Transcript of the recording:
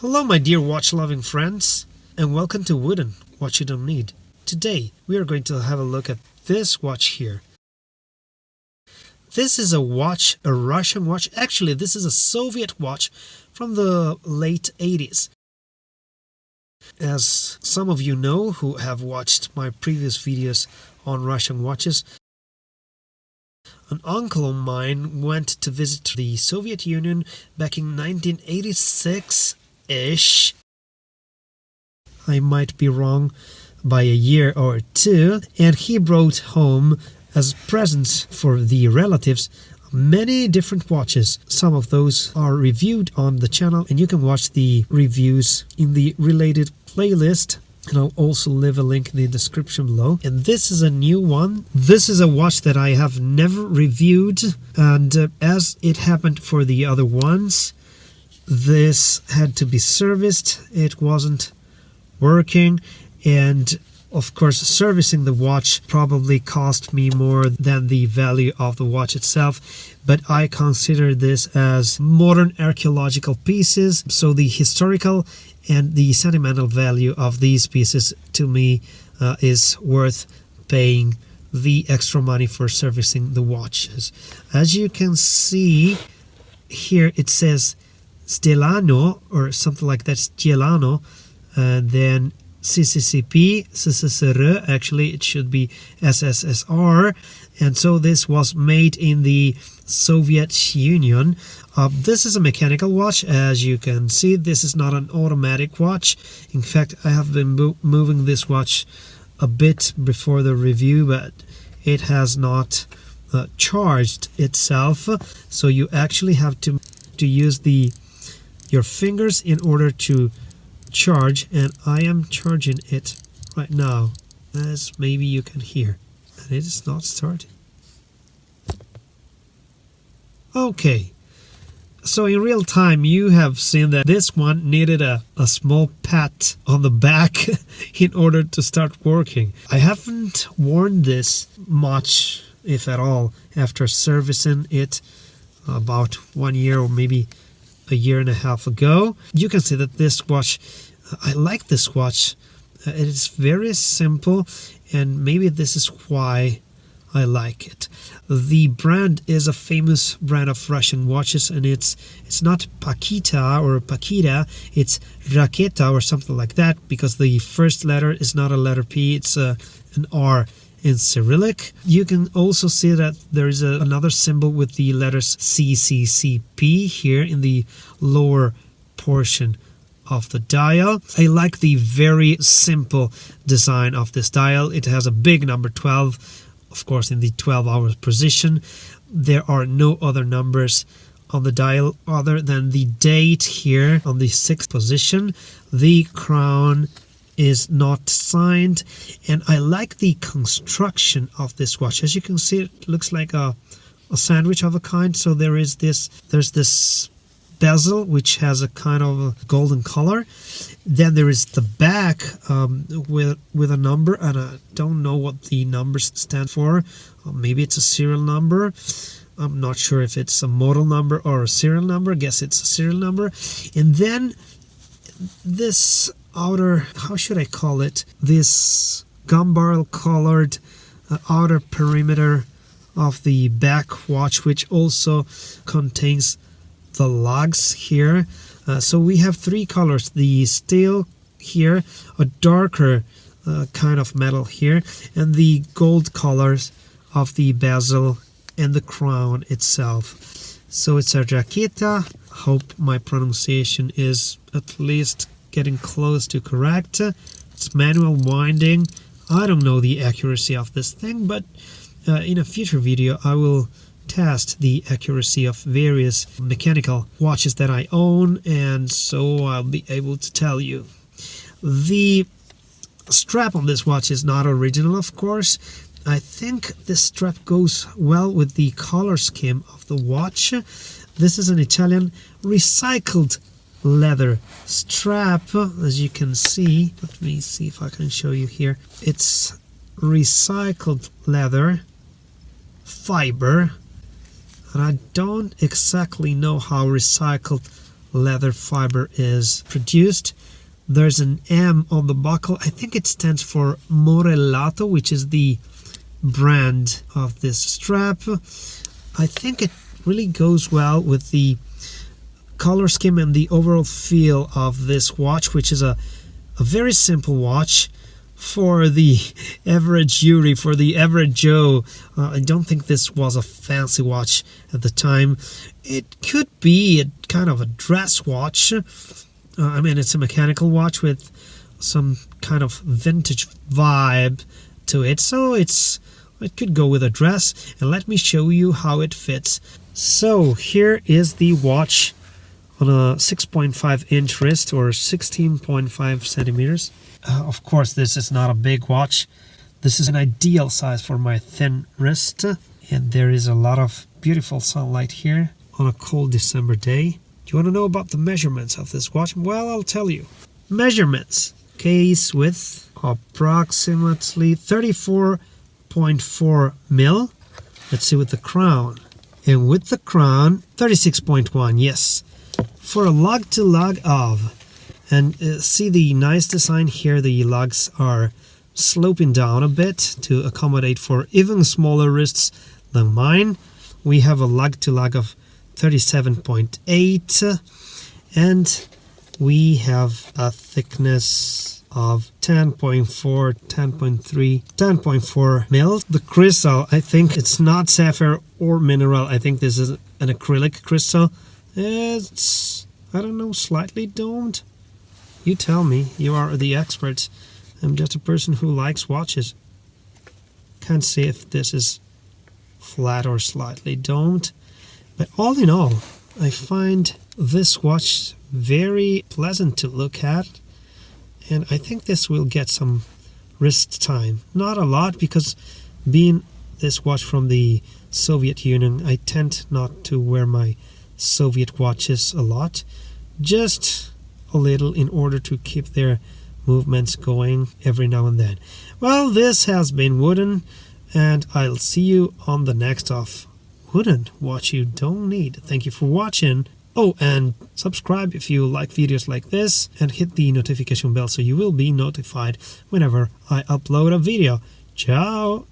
Hello my dear watch-loving friends, and welcome to Wooden, Watch You Don't Need. Today we are going to have a look at this watch here. This is a watch, a Russian watch. Actually, this is a Soviet watch from the late 80s. As some of you know who have watched my previous videos on Russian watches, an uncle of mine went to visit the Soviet Union back in 1986-ish. I might be wrong by a year or two, and he brought home as presents for the relatives many different watches. Some of those are reviewed on the channel, and you can watch the reviews in the related playlist, and I'll also leave a link in the description below. And this is a new one. This is a watch that I have never reviewed, and as it happened for the other ones, this had to be serviced. It wasn't working, and of course servicing the watch probably cost me more than the value of the watch itself, but I consider this as modern archaeological pieces, so the historical and the sentimental value of these pieces to me is worth paying the extra money for servicing the watches. As you can see here, it says Stelano or something like that, Stelano, and then CCCP, SSSR, actually it should be SSSR, and so this was made in the Soviet Union. This is a mechanical watch. As you can see, this is not an automatic watch. In fact, I have been moving this watch a bit before the review, but it has not charged itself, so you actually have to use your fingers in order to charge, and I am charging it right now, as maybe you can hear, and it is not starting. Okay, so in real time you have seen that this one needed a small pat on the back in order to start working. I haven't worn this much, if at all, after servicing it about 1 year or maybe a year and a half ago. You can see that this watch, I like this watch. It is very simple, and maybe this is why I like it. The brand is a famous brand of Russian watches, and it's not Paketa or Paketa, it's Paketa or something like that, because the first letter is not a letter P, it's an R in Cyrillic. You can also see that there is another symbol with the letters CCCP here in the lower portion of the dial. I like the very simple design of this dial. It has a big number 12, of course, in the 12-hour position. There are no other numbers on the dial other than the date here on the 6th position. The crown is not signed, and I like the construction of this watch. As you can see, it looks like a sandwich of a kind. So there's this bezel which has a kind of a golden color. Then there is the back with a number, and I don't know what the numbers stand for. Maybe it's a serial number. I'm not sure if it's a model number or a serial number. I guess it's a serial number. And then this outer, how should I call it, this gum colored outer perimeter of the back watch, which also contains the lugs here. So we have three colors: the steel here, a darker kind of metal here, and the gold colors of the bezel and the crown itself. So it's a Paketa. Hope my pronunciation is at least getting close to correct. It's manual winding. I don't know the accuracy of this thing, but in a future video I will test the accuracy of various mechanical watches that I own, and so I'll be able to tell you. The strap on this watch is not original, of course. I think this strap goes well with the color scheme of the watch. This is an Italian recycled leather strap, as you can see. Let me see if I can show you here. It's recycled leather fiber, and I don't exactly know how recycled leather fiber is produced. There's an M on the buckle. I think it stands for Morellato, which is the brand of this strap. I think it really goes well with the color scheme and the overall feel of this watch, which is a very simple watch for the average Yuri, for the average Joe. I don't think this was a fancy watch at the time. It could be a kind of a dress watch. I mean, it's a mechanical watch with some kind of vintage vibe to it, so it could go with a dress. And let me show you how it fits. So here is the watch on a 6.5-inch wrist, or 16.5 centimeters. Of course, this is not a big watch. This is an ideal size for my thin wrist. And there is a lot of beautiful sunlight here on a cold December day. Do you want to know about the measurements of this watch? Well, I'll tell you. Measurements. Case width approximately 34.4 mil. Let's see with the crown. And with the crown, 36.1, yes. For a lug to lug of. And see the nice design here. The lugs are sloping down a bit to accommodate for even smaller wrists than mine. We have a lug to lug of 37.8, and we have a thickness of 10.4, 10.3, 10.4 mil. The crystal, I think it's not sapphire or mineral. I think this is an acrylic crystal. It's, I don't know, slightly domed. You tell me, you are the expert. I'm just a person who likes watches. Can't say if this is flat or slightly domed. But all in all, I find this watch very pleasant to look at. And I think this will get some wrist time. Not a lot, because being this watch from the Soviet Union, I tend not to wear my Soviet watches a lot. Just a little in order to keep their movements going every now and then. Well, this has been Wooden, and I'll see you on the next of Wooden Watch You Don't Need. Thank you for watching. Oh, and subscribe if you like videos like this, and hit the notification bell so you will be notified whenever I upload a video. Ciao!